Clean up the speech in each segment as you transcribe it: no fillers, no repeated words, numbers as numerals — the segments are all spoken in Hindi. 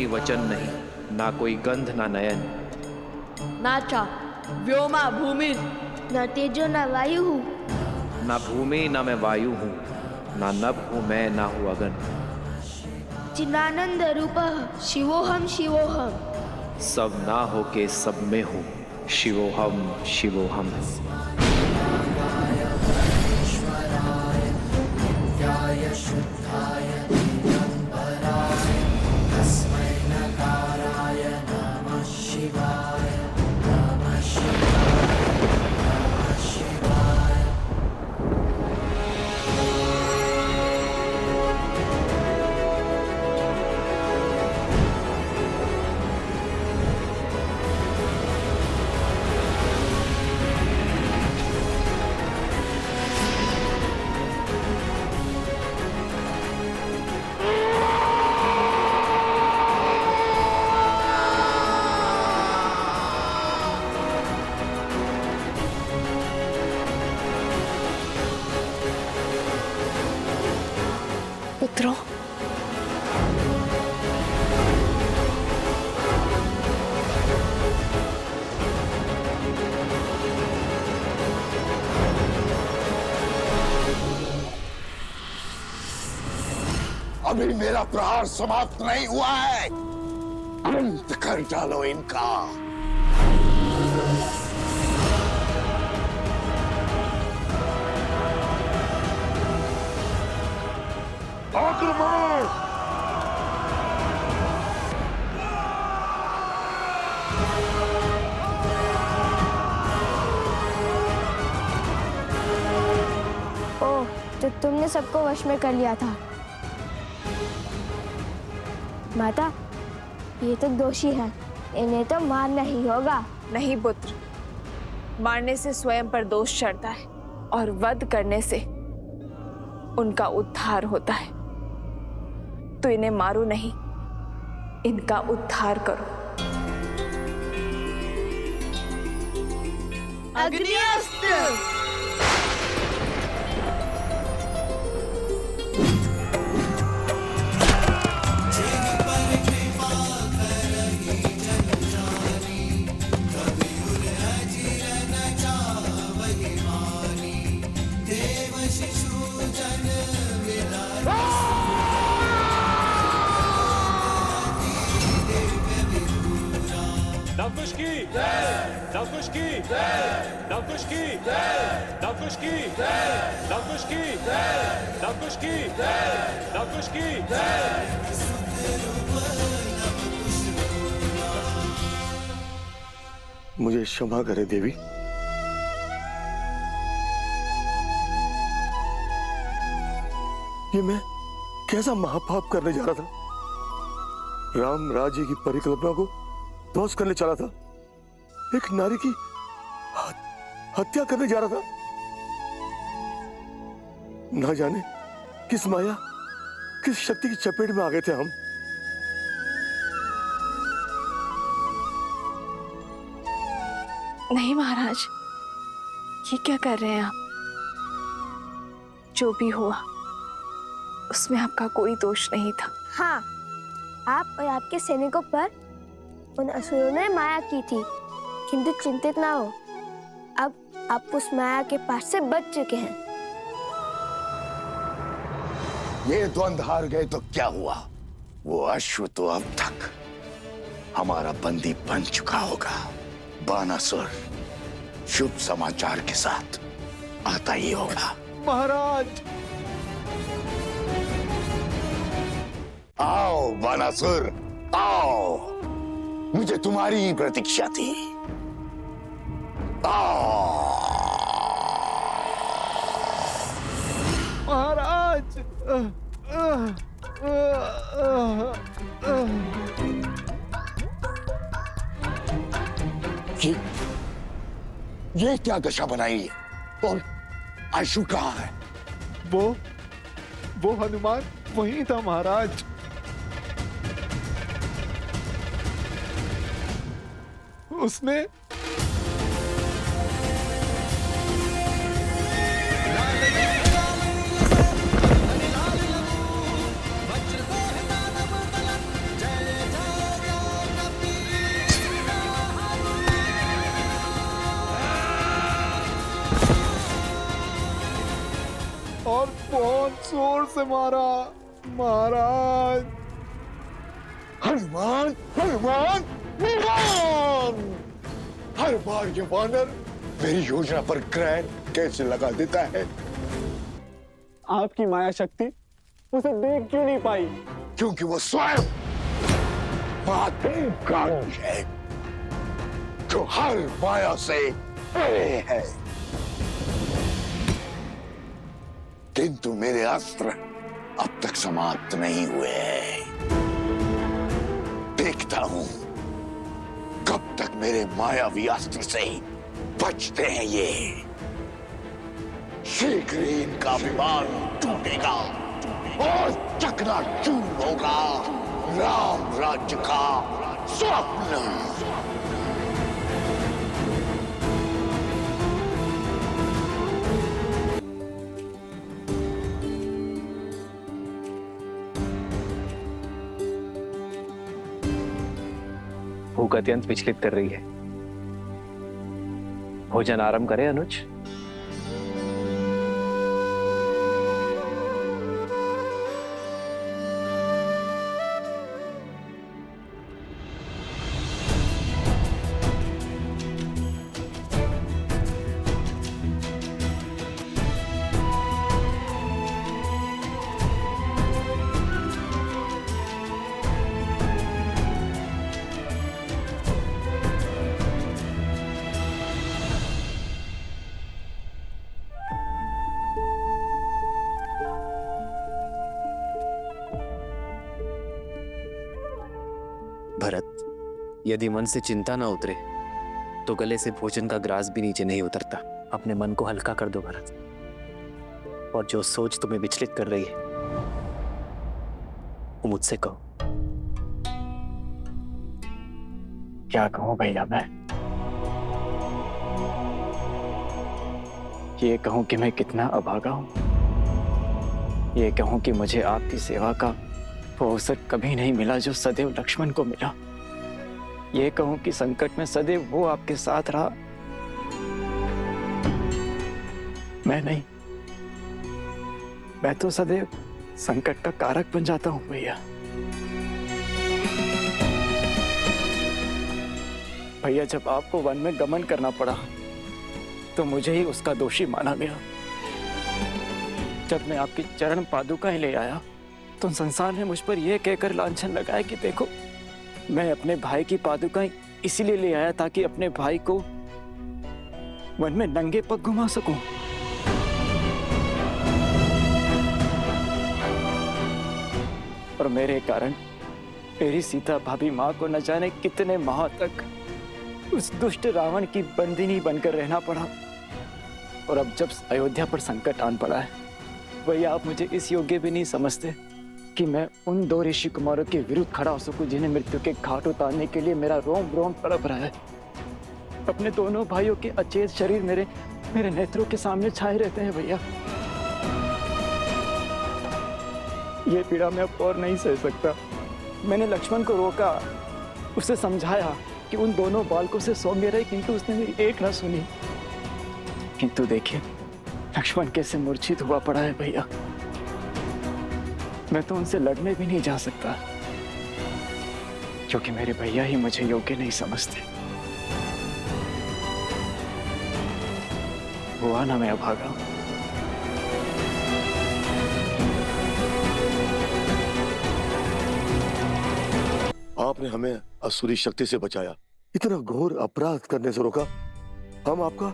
वचन नहीं, ना कोई गंध ना नयन। नाचा व्योमा भूमि, न तेजो न वायु हूँ, ना भूमि ना मैं वायु हूँ, ना नभ हूँ मैं, ना हूँ अगन। चिदानंद रूप शिवोहम शिवोहम, सब ना हो के सब में हूँ, शिवोहम शिवोहम। पुत्रों, अभी मेरा प्रहार समाप्त नहीं हुआ है, अंत कर डालो इनका। आक्रमण! ओह, तो तुमने सबको वश में कर लिया था। माता, ये तो दोषी है, इन्हें तो मारना ही होगा। नहीं पुत्र, मारने से स्वयं पर दोष चढ़ता है और वध करने से उनका उद्धार होता है। तो इन्हें मारो नहीं, इनका उद्धार करो। अग्निअस्त्र। नवकुश की नवकुश की नवकुश की नवकुश की नवकुश की नवकुश की नवकुश की। मुझे क्षमा करे देवी। ये मैं कैसा महापाप करने जा रहा था। राम राज्य की परिकल्पना को ध्वस्त करने चला था, एक नारी की हत्या करने जा रहा था। ना जाने किस माया, किस शक्ति की चपेट में आ गए थे हम। नहीं महाराज, ये क्या कर रहे हैं आप? जो भी हुआ उसमें आपका कोई दोष नहीं था। हाँ, आप और आपके सैनिकों पर उन असुरों ने माया की थी, किंतु चिंतित ना हो, अब आप उस माया के पास से बच चुके हैं। ये द्वंद्व हार गए तो क्या हुआ? वो अश्व तो अब तक हमारा बंदी बन चुका होगा। बानासुर शुभ समाचार के साथ आता ही होगा। महाराज, आओ बानासुर, आओ, मुझे तुम्हारी ही प्रतीक्षा थी। महाराज, ये क्या दशा बनाई है? और आशु कहाँ है? वो हनुमान वहीं था महाराज। उसने बहुत जोर से मारा महाराज। हनुमान हनुमान हनुमान! हर बार ये वानर मेरी योजना पर ग्रहण कैसे लगा देता है? आपकी माया शक्ति उसे देख क्यों नहीं पाई? क्योंकि वो स्वयं महादेव है जो हर माया से परे है। किंतु मेरे अस्त्र अब तक समाप्त नहीं हुए हैं। देखता हूं कब तक मेरे मायावी अस्त्र से बचते हैं ये। शीघ्र ही इनका विमान टूटेगा और चकनाचूर होगा राम राज्य का स्वप्न। भूख अत्यंत विचलित कर रही है। भोजन आरंभ करें अनुज। भरत, यदि मन से चिंता ना उतरे तो गले से भोजन का ग्रास भी नीचे नहीं उतरता। अपने मन को हल्का कर दो भरत, और जो सोच तुम्हें विचलित कर रही है वो मुझसे कहो। क्या कहूं भैया मैं? ये कहूं कि मैं कितना अभागा हूं। ये कहूं कि मुझे आपकी सेवा का वो अवसर कभी नहीं मिला जो सदैव लक्ष्मण को मिला। ये कहूं कि संकट में सदैव वो आपके साथ रहा, मैं नहीं। मैं तो सदैव संकट का कारक बन जाता हूं भैया। भैया, जब आपको वन में गमन करना पड़ा तो मुझे ही उसका दोषी माना गया। जब मैं आपकी चरण पादुकाएं ले आया तो संसार ने मुझ पर यह कहकर लांछन लगाया कि देखो, मैं अपने भाई की पादुकाएं इसीलिए ले आया ताकि अपने भाई को वन में नंगे पग घुमा सकूं। और मेरे कारण मेरी सीता भाभी माँ को न जाने कितने माह तक उस दुष्ट रावण की बंदिनी बनकर रहना पड़ा। और अब जब अयोध्या पर संकट आन पड़ा है, भैया आप मुझे इस योग्य भी नहीं समझते कि मैं उन दो ऋषि कुमारों के विरुद्ध खड़ा हो सकूं जिन्हें मृत्यु के घाट उतारने के लिए मेरा रोम रोम तड़प रहा है। अपने दोनों भाइयों के अचेत शरीर मेरे नेत्रों के सामने छाए रहते हैं भैया। ये पीड़ा मैं अब और नहीं सह सकता। मैंने लक्ष्मण को रोका, उसे समझाया कि उन दोनों बालकों से सौम्य रहे, किंतु उसने मेरी एक न सुनी। किंतु देखिए लक्ष्मण कैसे मूर्छित हुआ पड़ा है भैया। मैं तो उनसे लड़ने भी नहीं जा सकता क्योंकि मेरे भैया ही मुझे योग्य नहीं समझते। हुआ ना मैं अभागा। आपने हमें असुरी शक्ति से बचाया, इतना घोर अपराध करने से रोका। हम आपका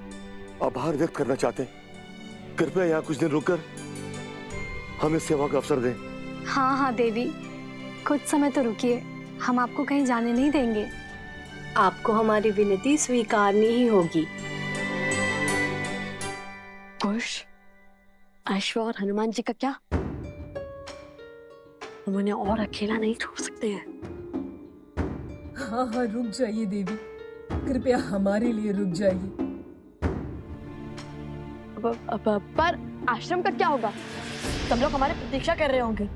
आभार व्यक्त करना चाहते हैं। कृपया यहाँ कुछ दिन रुककर हमें सेवा का अवसर दें। हाँ हाँ देवी, कुछ समय तो रुकिए, हम आपको कहीं जाने नहीं देंगे। आपको हमारी विनती स्वीकारनी ही होगी। कुश, अश्व और हनुमान जी का क्या? हम उन्हें और अकेला नहीं छोड़ सकते हैं। हाँ हाँ रुक जाइए देवी, कृपया हमारे लिए रुक जाइए। पर आश्रम का क्या होगा? सब लोग हमारी प्रतीक्षा कर रहे होंगे।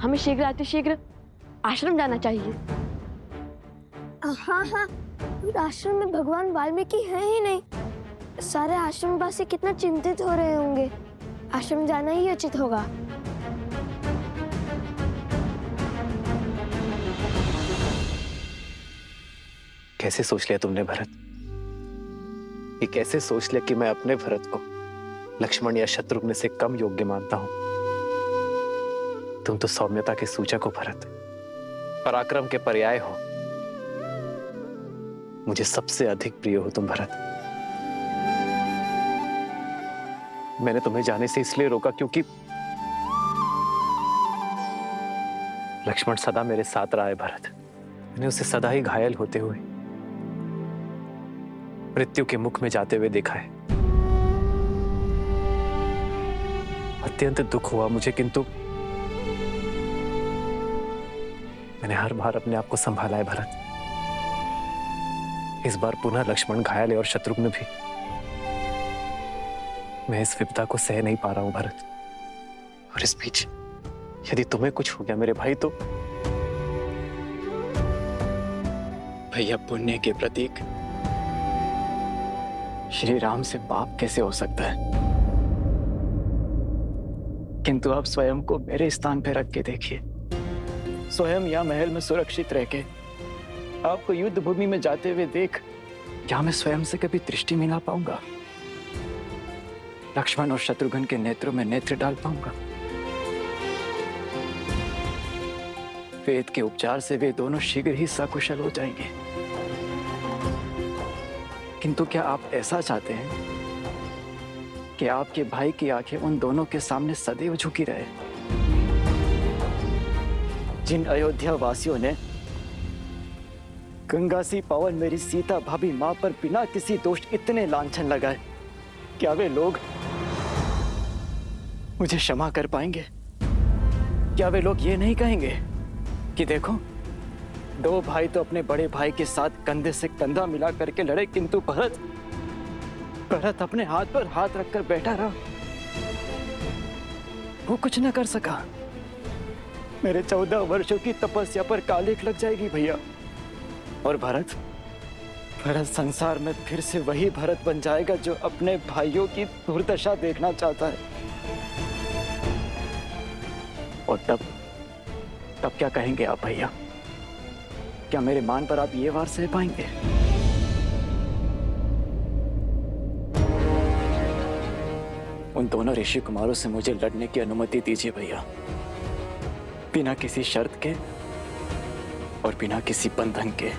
हमें शीघ्र अतिशीघ्र आश्रम जाना चाहिए। हाँ हाँ, आश्रम में भगवान वाल्मीकि है ही नहीं। सारे आश्रमवासी कितना चिंतित हो रहे होंगे। आश्रम जाना ही उचित होगा। कैसे सोच लिया तुमने भरत? ये कैसे सोच लिया कि मैं अपने भरत को लक्ष्मण या शत्रुघ्न से कम योग्य मानता हूं? तुम तो सौम्यता के सूचक हो भरत, पराक्रम के पर्याय हो। मुझे सबसे अधिक प्रिय हो तुम भरत। मैंने तुम्हें जाने से इसलिए रोका क्योंकि लक्ष्मण सदा मेरे साथ रहा है भरत। मैंने उसे सदा ही घायल होते हुए, मृत्यु के मुख में जाते हुए देखा है। अत्यंत दुख हुआ मुझे, किंतु मैंने हर बार अपने आप को संभाला है भरत। इस बार पुनः लक्ष्मण घायल है और शत्रुघ्न भी। मैं इस विपदा को सह नहीं पा रहा हूं भरत। और इस बीच यदि तुम्हें कुछ हो गया मेरे भाई तो भैया, पुण्य के प्रतीक श्री राम से पाप कैसे हो सकता है? किंतु आप स्वयं को मेरे स्थान पर रख के देखिए। स्वयं या महल में सुरक्षित रह के आपको युद्ध भूमि में जाते हुए देख, क्या मैं स्वयं से कभी दृष्टि मिला पाऊंगा? लक्ष्मण और शत्रुघ्न के नेत्रों में नेत्र डाल पाऊंगा? वेद के उपचार से वे दोनों शीघ्र ही सकुशल हो जाएंगे। किंतु क्या आप ऐसा चाहते हैं कि आपके भाई की आंखें उन दोनों के सामने सदैव झुकी रहे? जिन अयोध्या वासियों ने गंगा सी पावन मेरी सीता भाभी मां पर बिना किसी दोष इतने लांछन लगाए, क्या वे लोग मुझे क्षमा कर पाएंगे? क्या वे लोग ये नहीं कहेंगे कि देखो, दो भाई तो अपने बड़े भाई के साथ कंधे से कंधा मिला करके लड़े, किंतु भरत अपने हाथ पर हाथ रखकर बैठा रहा, वो कुछ न कर सका। मेरे 14 वर्षों की तपस्या पर कालिख लग जाएगी भैया। और भरत संसार में फिर से वही भरत बन जाएगा जो अपने भाइयों की दुर्दशा देखना चाहता है। और तब क्या कहेंगे आप भैया? क्या मेरे मान पर आप ये वार सह पाएंगे? उन दोनों ऋषि कुमारों से मुझे लड़ने की अनुमति दीजिए भैया, बिना किसी शर्त के और बिना किसी बंधन के।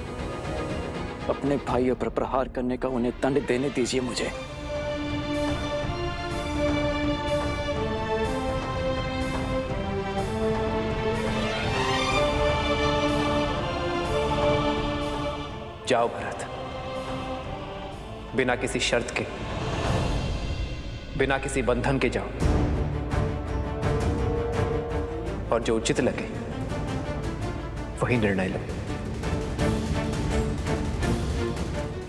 अपने भाइयों पर प्रहार करने का उन्हें दंड देने दीजिए मुझे। जाओ भरत, बिना किसी शर्त के, बिना किसी बंधन के जाओ, और जो उचित लगे वही निर्णय लो।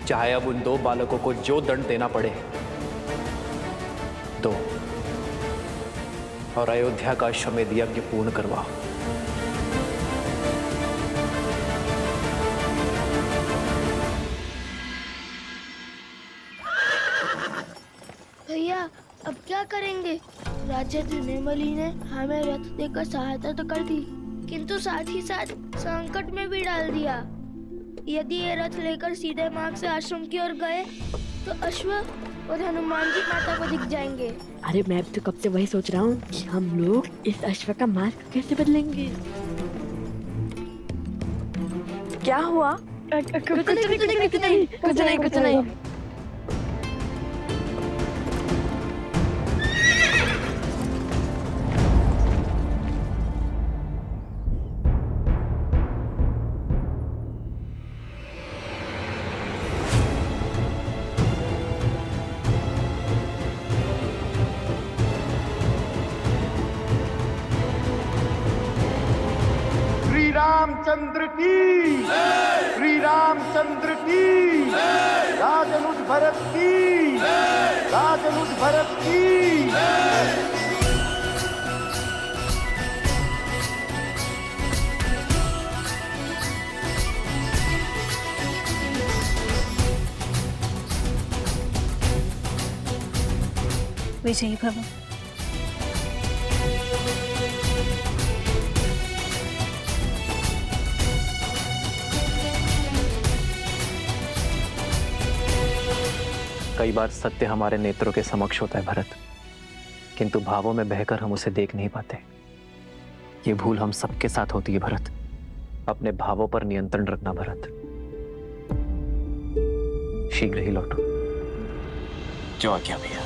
चाहे अब उन दो बालकों को जो दंड देना पड़े दो, और अयोध्या का अश्वमेध यज्ञ पूर्ण करवाओ। भैया, अब क्या करेंगे? राजा धनेमली ने हमें रथ देकर सहायता तो कर दी, किंतु साथ ही साथ संकट में भी डाल दिया। यदि ये रथ लेकर सीधे मार्ग से आश्रम की ओर गए तो अश्व और हनुमान जी माता को दिख जाएंगे। अरे मैं तो कब से वही सोच रहा हूँ कि हम लोग इस अश्व का मार्ग कैसे बदलेंगे। क्या हुआ? कुछ नहीं। रामचंद्र की, श्री रामचंद्र की, राजनुज भरत की, राजनुज भरत की। विजयी भव। कई बार सत्य हमारे नेत्रों के समक्ष होता है भरत, किंतु भावों में बहकर हम उसे देख नहीं पाते। ये भूल हम सबके साथ होती है भरत। अपने भावों पर नियंत्रण रखना भरत। शीघ्र ही लौटो। जो आज्ञा भैया।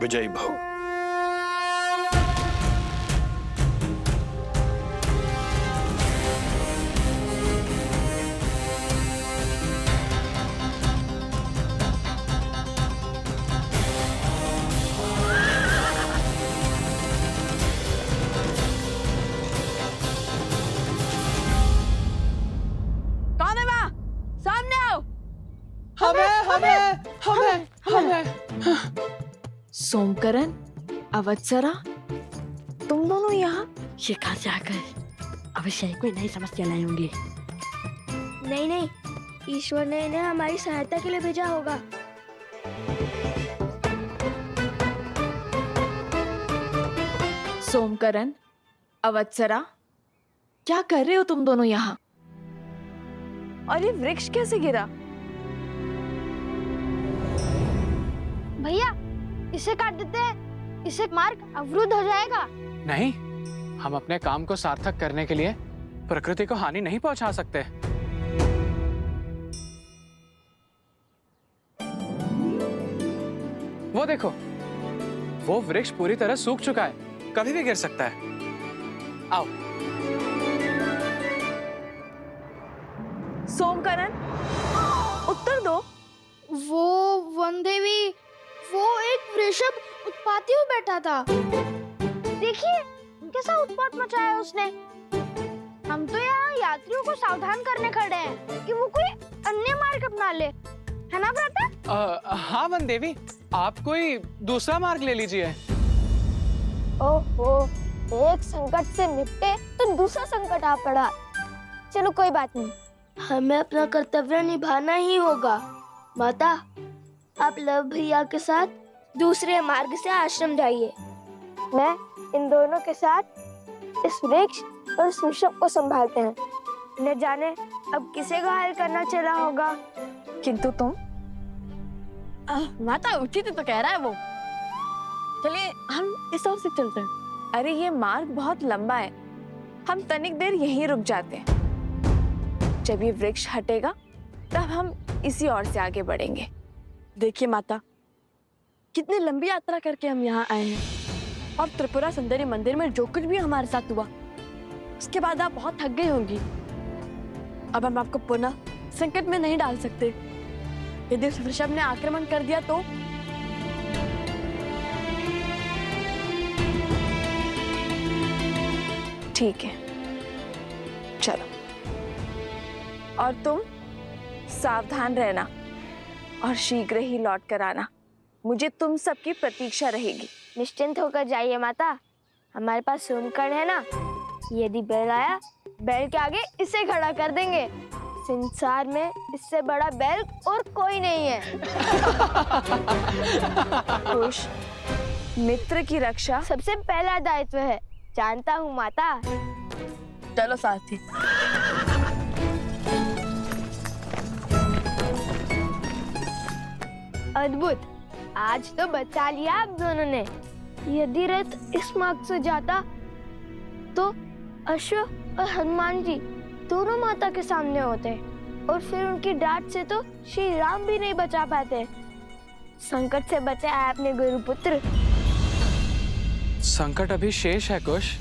विजयी भव। कौन है वहाँ? सामने आओ। सोमकरण, अवत्सरा, तुम दोनों यहाँ? ये कहाँ से आकर अभिषेक में नई समस्या लाई होंगी। नहीं नहीं, ईश्वर ने इन्हें हमारी सहायता के लिए भेजा होगा। सोमकरण, अवत्सरा, क्या कर रहे हो तुम दोनों यहाँ? और ये वृक्ष कैसे गिरा? भैया, इसे काट देते हैं, इससे मार्ग अवरुद्ध हो जाएगा। नहीं, हम अपने काम को सार्थक करने के लिए प्रकृति को हानि नहीं पहुंचा सकते। वो देखो, वो वृक्ष पूरी तरह सूख चुका है, कभी भी गिर सकता है। आओ। सोमकरण, उत्तर दो। वो वनदेवी, वो एक वृषभ उत्पाती हुआ बैठा था। देखिए कैसा उत्पात मचाया उसने। हम तो यहाँ यात्रियों को सावधान करने खड़े हैं कि वो कोई अन्य मार्ग अपना ले, है ना भ्राता? हाँ वन देवी, आप कोई दूसरा मार्ग ले लीजिए। ओहो, एक संकट से निपटे तो दूसरा संकट आ पड़ा। चलो कोई बात नहीं, हमें अपना कर्तव्य निभाना ही होगा। माता, आप लव भैया के साथ दूसरे मार्ग से आश्रम जाइए। मैं इन दोनों के साथ इस वृक्ष और इस वृषभ को संभालते हैं। न जाने अब किसे घायल करना चला होगा। किंतु तुम? माता उचित तो कह रहा है वो। चलिए हम इस ओर से चलते हैं। अरे ये मार्ग बहुत लंबा है, हम तनिक देर यहीं रुक जाते हैं। जब ये वृक्ष हटेगा तब हम इसी ओर से आगे बढ़ेंगे। देखिए माता, कितनी लंबी यात्रा करके हम यहाँ आए हैं और त्रिपुरा सुंदरी मंदिर में जो कुछ भी हमारे साथ हुआ, उसके बाद आप बहुत थक गई होंगी। अब हम आपको पुनः संकट में नहीं डाल सकते। यदि उस वृषभ ने आक्रमण कर दिया तो? ठीक है, चलो। और तुम सावधान रहना और शीघ्र ही लौट कर आना। मुझे तुम सबकी प्रतीक्षा रहेगी। निश्चिंत होकर जाइए माता, हमारे पास सोमकर्ण है ना। यदि बैल आया, बैल के आगे इसे खड़ा कर देंगे। संसार में इससे बड़ा बैल और कोई नहीं है। खुश, मित्र की रक्षा सबसे पहला दायित्व है, जानता हूँ माता। चलो साथी। अद्भुत, आज तो बचा लिया आप दोनों ने। यदि रथ इस मार्ग से जाता तो अश्व और हनुमान जी दोनों माता के सामने होते और फिर उनकी डांट से तो श्री राम भी नहीं बचा पाते। संकट से बचे है अपने गुरुपुत्र। संकट अभी शेष है कुश।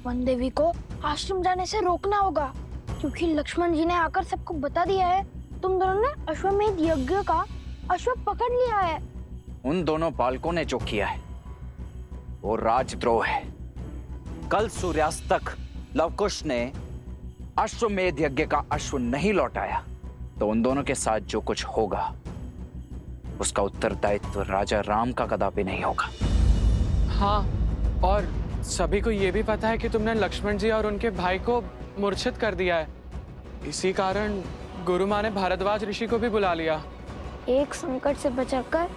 वन देवी को आश्रम जाने से रोकना होगा, क्योंकि लक्ष्मण जी ने आकर सबको बता दिया है तुम दोनों ने अश्वमेध यज्ञ का अश्व पकड़ लिया है। उन दोनों बालकों ने जो किया है वो राजद्रोह है। कल सूर्यास्त तक लवकुश ने अश्वमेध यज्ञ का अश्व नहीं लौटाया तो उन दोनों के साथ जो कुछ होगा उसका उत्तरदायित्व राजा राम का कदापि नहीं होगा। हाँ, और सभी को ये भी पता है कि तुमने लक्ष्मण जी और उनके भाई को मूर्छित कर दिया है। इसी कारण गुरु माँ ने भारद्वाज ऋषि को भी बुला लिया। एक संकट से बचकर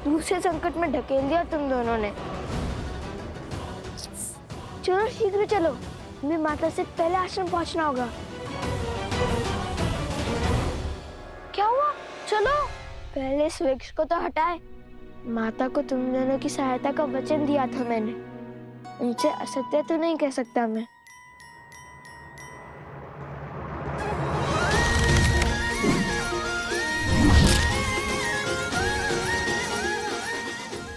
दूसरे संकट में ढकेल दिया तुम दोनों ने। चलो शीघ्र चलो, हमें माता से पहले आश्रम पहुंचना होगा। क्या हुआ? चलो पहले इस वृक्ष को तो हटाए। माता को तुम दोनों की सहायता का वचन दिया था मैंने, उनसे असत्य तो नहीं कह सकता मैं।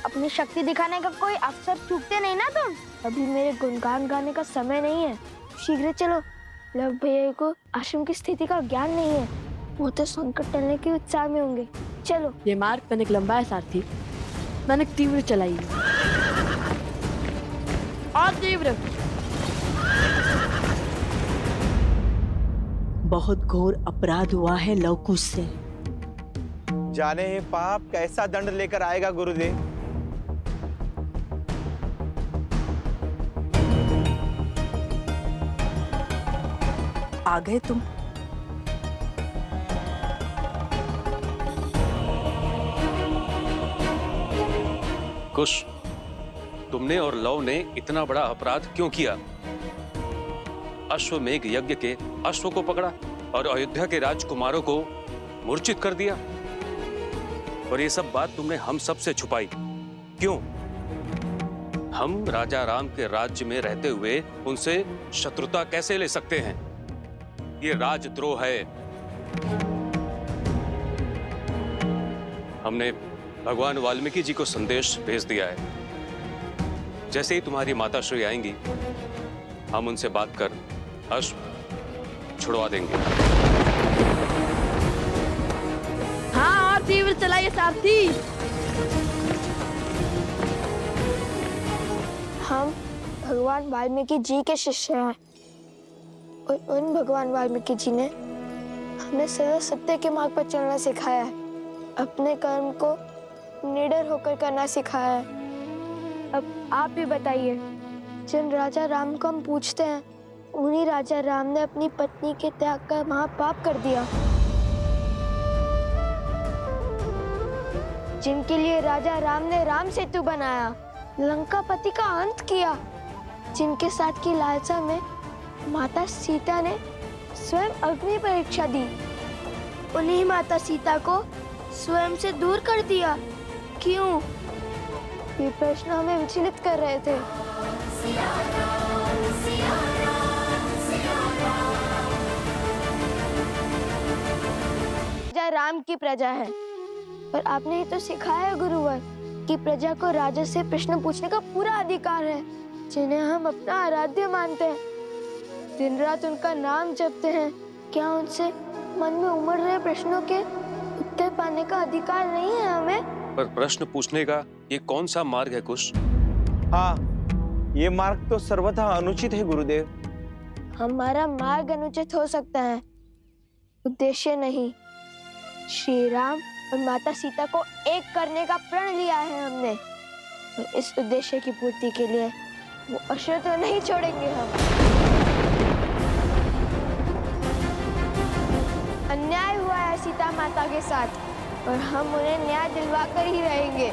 अपनी शक्ति दिखाने का कोई अवसर चूकते नहीं ना तुम। अभी मेरे गुणगान गाने का समय नहीं है, शीघ्र चलो। लव भैया को आश्रम की स्थिति का ज्ञान नहीं है, वो तो संकट टलने के उत्साह में होंगे। चलो। ये मार्ग तनिक लंबा है सारथी, तनिक तीव्र चलाइए। और तीव्र। बहुत घोर अपराध हुआ है लवकुश से। जाने ही पाप कैसा दंड लेकर आएगा गुरुदेव। आ गए तुम। कुश, तुमने और लव ने इतना बड़ा अपराध क्यों किया? अश्वमेघ यज्ञ के अश्व को पकड़ा और अयोध्या के राजकुमारों को मूर्छित कर दिया, और ये सब बात तुमने हम सब से छुपाई क्यों? हम राजा राम के राज्य में रहते हुए उनसे शत्रुता कैसे ले सकते हैं? ये राजद्रोह है। हमने भगवान वाल्मीकि जी को संदेश भेज दिया है। जैसे ही तुम्हारी माता श्री आएंगी, हम उनसे बात कर अश्व छुड़वा देंगे। हाँ, और तीव्र चलाइए सारथी। हम भगवान वाल्मीकि जी के शिष्य हैं, और उन भगवान वाल्मीकि जी ने हमें सदा सत्य के मार्ग पर चलना सिखाया है, अपने कर्म को निडर होकर करना सिखाया है। अब आप भी बताइए, जिन राजा राम को हम पूछते हैं, उन्हीं राजा राम ने अपनी पत्नी के त्याग का महापाप कर दिया। जिनके लिए राजा राम ने राम सेतु बनाया, लंकापति का अंत किया, जिनके साथ की लालसा में माता सीता ने स्वयं अग्नि परीक्षा दी, उन्हीं माता सीता को स्वयं से दूर कर दिया। क्यों? ये प्रश्न हमें विचलित कर रहे थे। राजा राम की प्रजा है, पर आपने ही तो सिखाया है गुरुवर कि प्रजा को राजा से प्रश्न पूछने का पूरा अधिकार है, जिन्हें हम अपना आराध्य मानते हैं, दिन रात उनका नाम जपते हैं। क्या उनसे मन में उमड़ रहे प्रश्नों के उत्तर पाने का अधिकार नहीं है हमें? पर प्रश्न पूछने का ये कौन सा मार्ग है कुश? हाँ, ये मार्ग तो सर्वथा अनुचित है गुरुदेव। हमारा मार्ग अनुचित हो सकता है, उद्देश्य नहीं। श्री राम और माता सीता को एक करने का प्रण लिया है हमने, और इस उद्देश्य की पूर्ति के लिए वो अश्व तो नहीं छोड़ेंगे हम। अन्याय हुआ है सीता माता के साथ, और हम उन्हें न्याय दिलवा कर ही रहेंगे।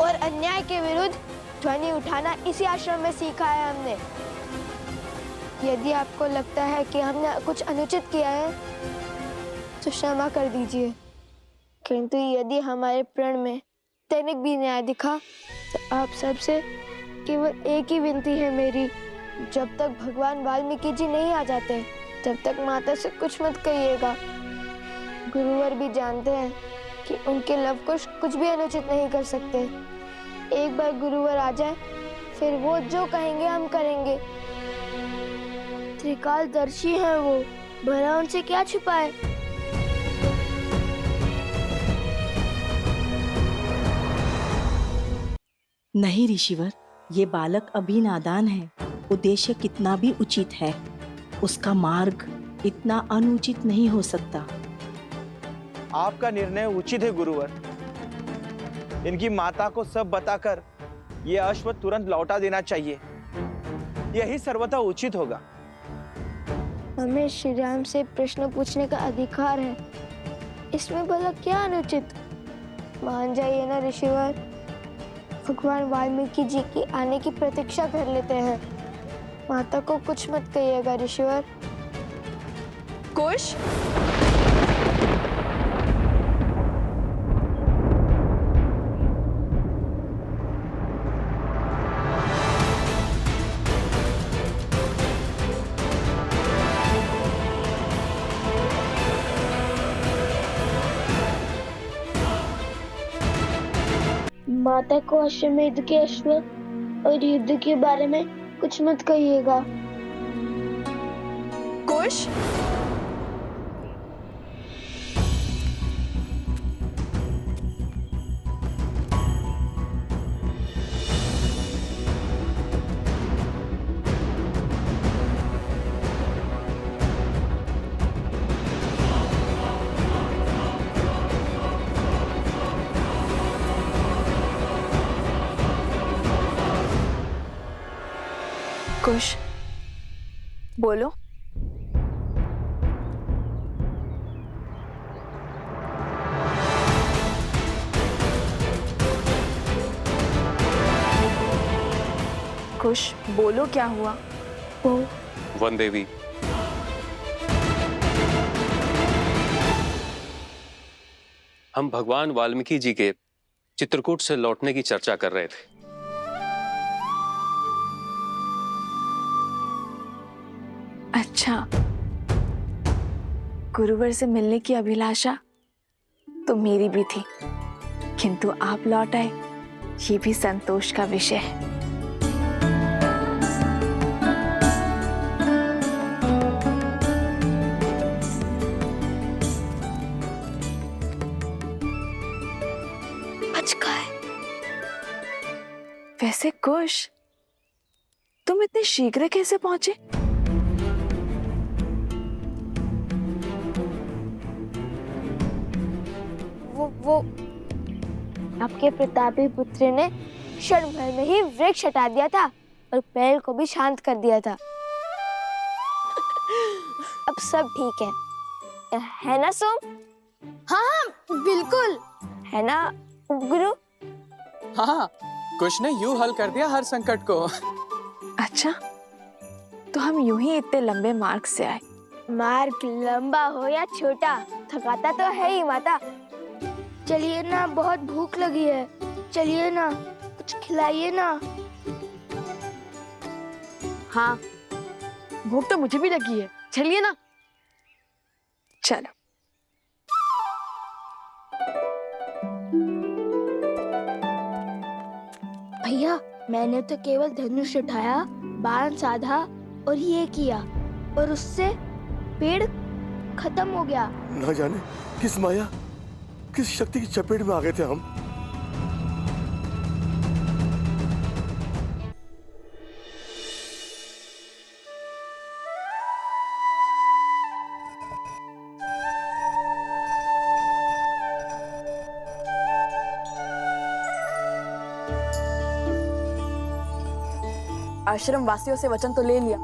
और अन्याय के विरुद्ध ध्वनि उठाना इसी आश्रम में सीखा है हमने। यदि आपको लगता है कि हमने कुछ अनुचित किया है, तो क्षमा कर दीजिए, किंतु यदि हमारे प्रण में तनिक भी न्याय दिखा, तो आप सबसे केवल एक ही विनती है मेरी, जब तक भगवान वाल्मीकि जी नहीं आ जाते, तब तक माता से कुछ मत कहिएगा। गुरुवर भी जानते हैं कि उनके लवकुश कुछ भी अनुचित नहीं कर सकते। एक बार गुरुवर आ जाए, फिर वो जो कहेंगे हम करेंगे। त्रिकालदर्शी हैं वो, भला उनसे क्या छुपाए। नहीं ऋषिवर, ये बालक अभी नादान है। उद्देश्य कितना भी उचित है, उसका मार्ग इतना अनुचित नहीं हो सकता। आपका निर्णय उचित है गुरुवर। इनकी माता को सब बताकर ये अश्व तुरंत लौटा देना चाहिए, यही सर्वथा उचित होगा। हमें श्री राम से प्रश्न पूछने का अधिकार है, इसमें भला क्या अनुचित? मान जाइए ना ऋषिवर, भगवान वाल्मीकि जी की आने की प्रतीक्षा कर लेते हैं। माता को कुछ मत कहिएगा ऋषिवर। कुश, माता को अश्वमेध के अश्व और युद्ध के बारे में कुछ मत कहिएगा। कुश, कुश, बोलो। कुश, बोलो क्या हुआ? वन देवी, हम भगवान वाल्मीकि जी के चित्रकूट से लौटने की चर्चा कर रहे थे। अच्छा, गुरुवर से मिलने की अभिलाषा तो मेरी भी थी, किंतु आप लौट आए, ये भी संतोष का विषय है। वैसे कुश, तुम इतने शीघ्र कैसे पहुंचे? वो आपके प्रतापी पुत्र ने क्षण भर में ही वृक्ष हटा दिया था और पेड़ को भी शांत कर दिया था। अब सब ठीक है ना सोम? हाँ बिल्कुल है ना गुरु? हाँ, कुश ने यूं हल कर दिया हर संकट को। अच्छा, तो हम यूं ही इतने लंबे मार्ग से आए। मार्ग लंबा हो या छोटा, थकाता तो है ही माता। चलिए ना, बहुत भूख लगी है, चलिए ना, कुछ खिलाइए ना। हाँ, भूख तो मुझे भी लगी है, चलिए ना। चलो। भैया, मैंने तो केवल धनुष उठाया, बाण साधा और ये किया, और उससे पेड़ खत्म हो गया। ना जाने किस माया, किस शक्ति की चपेट में आ गए थे हम। आश्रम वासियों से वचन तो ले लिया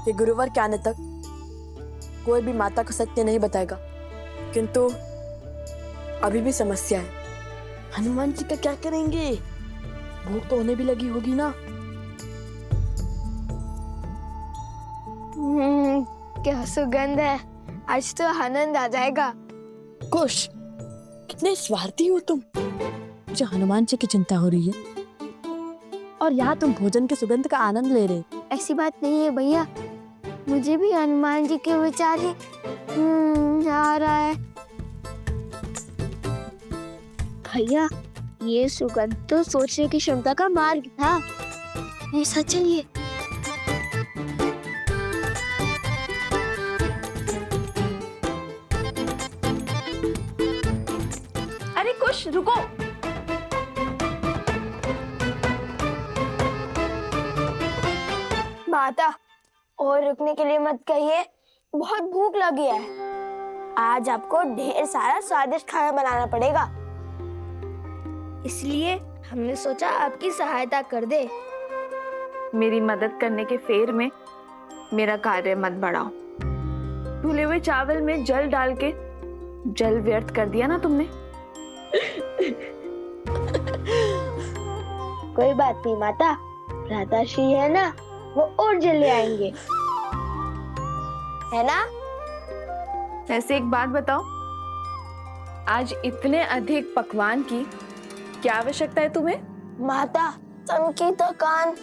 कि गुरुवर के आने तक कोई भी माता को सत्य नहीं बताएगा, किंतु अभी भी समस्या है। हनुमान जी का क्या करेंगे? भूख तो उन्हें भी लगी होगी ना। क्या सुगंध है, आज तो आनंद आ जाएगा। कुश, कितने स्वार्थी हो तुम। मुझे हनुमान जी की चिंता हो रही है और यहाँ तुम भोजन के सुगंध का आनंद ले रहे। ऐसी बात नहीं है भैया, मुझे भी हनुमान जी के विचार ही आ रहा है। भैया, ये सुगंध तो सोचने की क्षमता का मार्ग था। ऐसा चलिए। अरे कुश, रुको। माता, और रुकने के लिए मत कहिए, बहुत भूख लगी है। आज आपको ढेर सारा स्वादिष्ट खाना बनाना पड़ेगा, इसलिए हमने सोचा आपकी सहायता कर दे। मेरी मदद करने के फेर में मेरा कार्य मत बढ़ाओ। धुले हुए चावल में जल डाल के जल व्यर्थ कर दिया ना तुमने। कोई बात नहीं माता, भ्राताश्री है ना, वो और जल्दी आएंगे, है ना? वैसे एक बात बताओ, आज इतने अधिक पकवान की क्या आवश्यकता है तुम्हें? माता, तन की थकान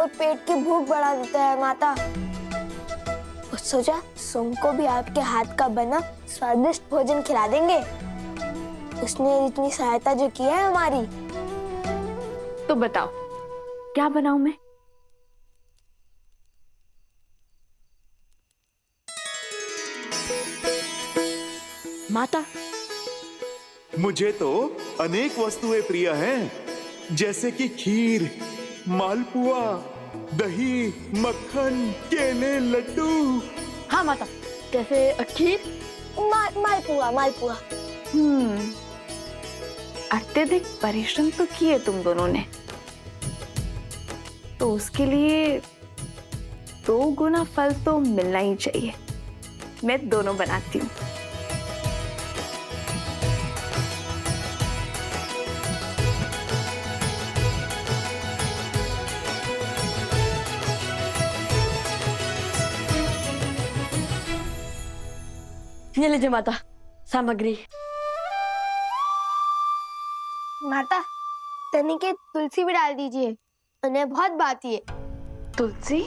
और पेट की भूख बढ़ा देता है माता। और सोचा सोम को भी आपके हाथ का बना स्वादिष्ट भोजन खिला देंगे। उसने इतनी सहायता जो की है हमारी। तो बताओ क्या बनाऊं मैं? माता, मुझे तो अनेक वस्तुएं प्रिय हैं, जैसे कि खीर, मालपुआ, दही, मक्खन, केले, लड्डू। हाँ माता, जैसे खीर, मालपुआ मालपुआ। अत्यधिक परिश्रम तो किए तुम दोनों ने, तो उसके लिए 2 गुना फल तो मिलना ही चाहिए। मैं दोनों बनाती हूँ। ये लीजिए माता, सामग्री। माता, तनी के तुलसी भी डाल दीजिए, उन्हें बहुत भाती है। तुलसी?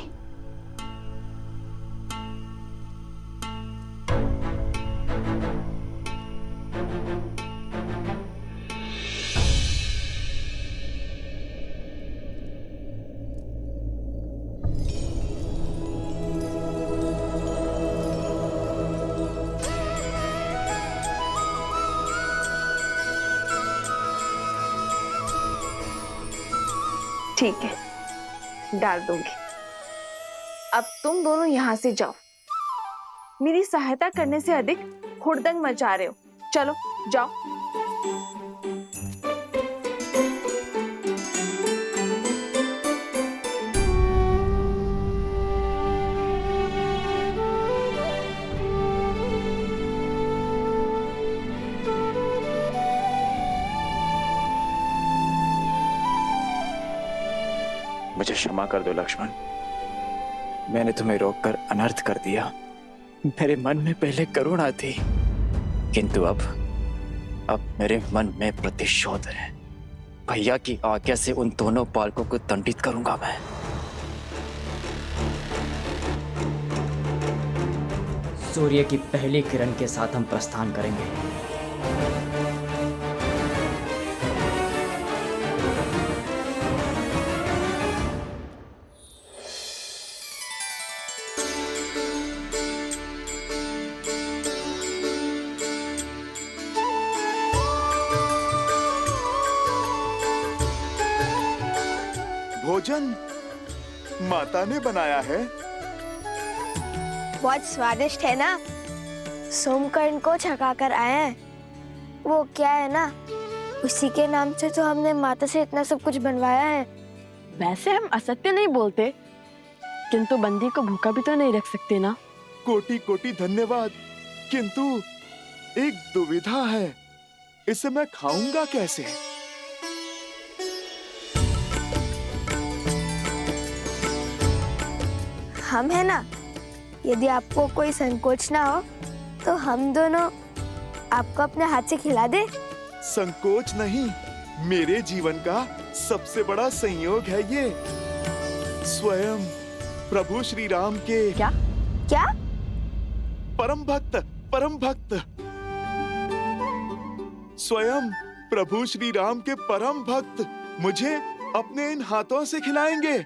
ठीक है, डाल दूंगी। अब तुम दोनों यहाँ से जाओ। मेरी सहायता करने से अधिक हुड़दंग मचा रहे हो। चलो जाओ। मुझे क्षमा कर दो लक्ष्मण, मैंने तुम्हें रोककर अनर्थ कर दिया। मेरे मन में पहले करुणा थी, किंतु अब मेरे मन में प्रतिशोध है। भैया की आज्ञा से उन दोनों बालकों को दंडित करूंगा मैं। सूर्य की पहली किरण के साथ हम प्रस्थान करेंगे। भोजन माता ने बनाया है। बहुत स्वादिष्ट है ना? सोमकर्ण को छका कर आए हैं। वो क्या है ना, उसी के नाम से तो हमने माता से इतना सब कुछ बनवाया है। वैसे हम असत्य नहीं बोलते, किंतु बंदी को भूखा भी तो नहीं रख सकते ना। कोटि कोटि धन्यवाद, किंतु एक दुविधा है, इसे मैं खाऊंगा कैसे? हम है ना, यदि आपको कोई संकोच ना हो तो हम दोनों आपको अपने हाथ से खिला दे। संकोच नहीं, मेरे जीवन का सबसे बड़ा संयोग है ये। स्वयं प्रभु श्री राम के क्या क्या परम भक्त स्वयं प्रभु श्री राम के परम भक्त मुझे अपने इन हाथों से खिलाएंगे।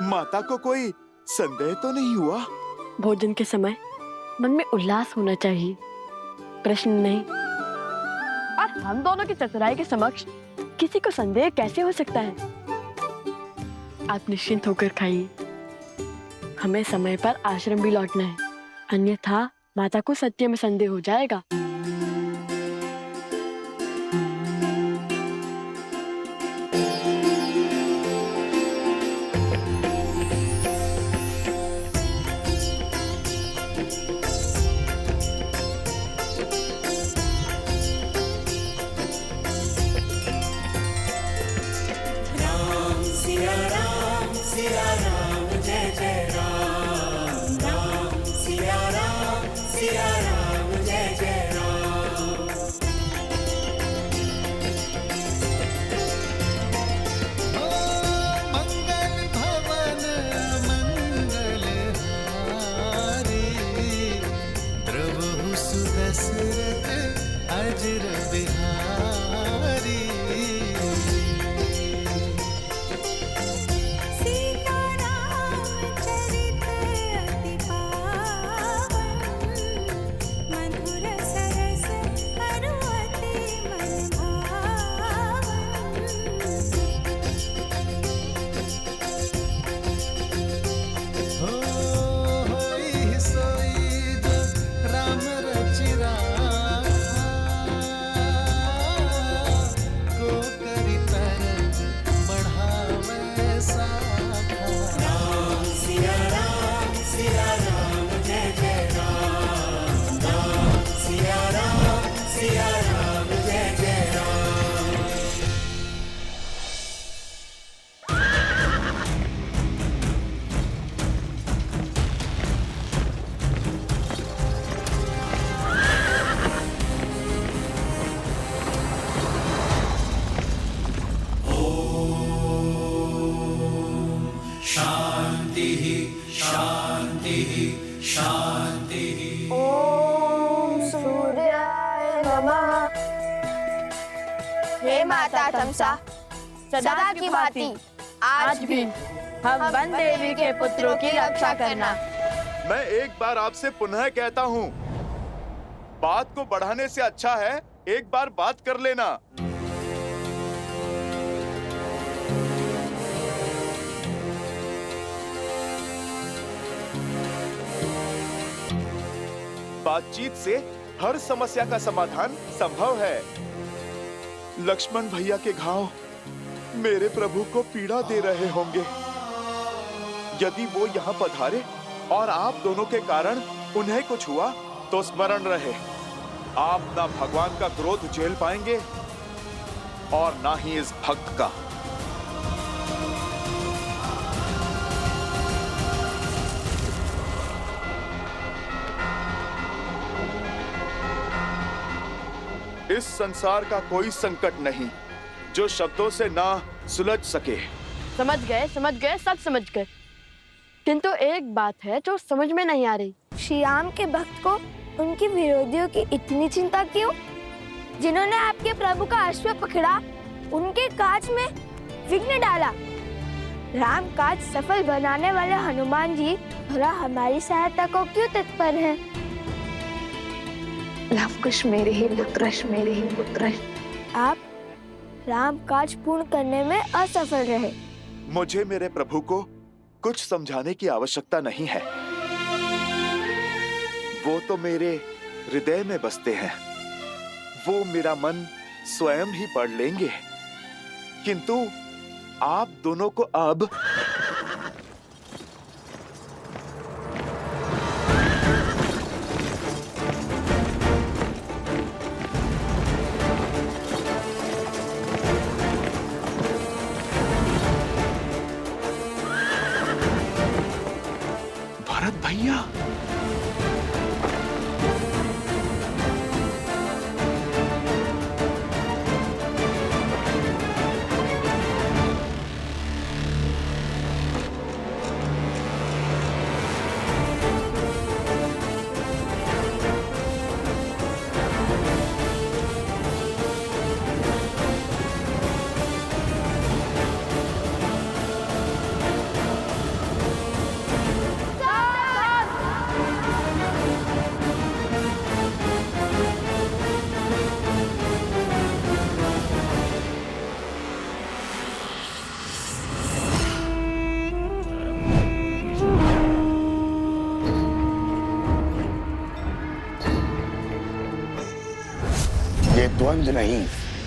माता को कोई संदेह तो नहीं हुआ? भोजन के समय मन में उल्लास होना चाहिए, प्रश्न नहीं। और हम दोनों की चतुराई के समक्ष किसी को संदेह कैसे हो सकता है? आप निश्चिंत होकर खाइए। हमें समय पर आश्रम भी लौटना है, अन्यथा माता को सत्य में संदेह हो जाएगा। अजर बिहारी। ओम सूर्याय नमः। हे माता तमसा, सदा की भांति आज भी हम वन देवी के पुत्रों की रक्षा करना। मैं एक बार आपसे पुनः कहता हूँ, बात को बढ़ाने से अच्छा है एक बार बात कर लेना। बातचीत से हर समस्या का समाधान संभव है। लक्ष्मण भैया के घाव मेरे प्रभु को पीड़ा दे रहे होंगे। यदि वो यहाँ पधारे और आप दोनों के कारण उन्हें कुछ हुआ तो स्मरण रहे, आप ना भगवान का क्रोध झेल पाएंगे और ना ही इस भक्त का। इस संसार का कोई संकट नहीं जो शब्दों से ना सुलझ सके। समझ गए, सब समझ गए। किंतु एक बात है जो समझ में नहीं आ रही। श्री राम के भक्त को उनके विरोधियों की इतनी चिंता क्यों? जिन्होंने आपके प्रभु का अश्व पकड़ा, उनके काज में विघ्न डाला। राम काज सफल बनाने वाले हनुमान जी भला हमारी सहायता को क्यों तत्पर हैं? लवकुश मेरे ही पुत्र। आप राम काज पूर्ण करने में असफल रहे। मुझे मेरे प्रभु को कुछ समझाने की आवश्यकता नहीं है। वो तो मेरे हृदय में बसते हैं। वो मेरा मन स्वयं ही पढ़ लेंगे। किंतु आप दोनों को अब भरत भैया, ये द्वंद्व नहीं,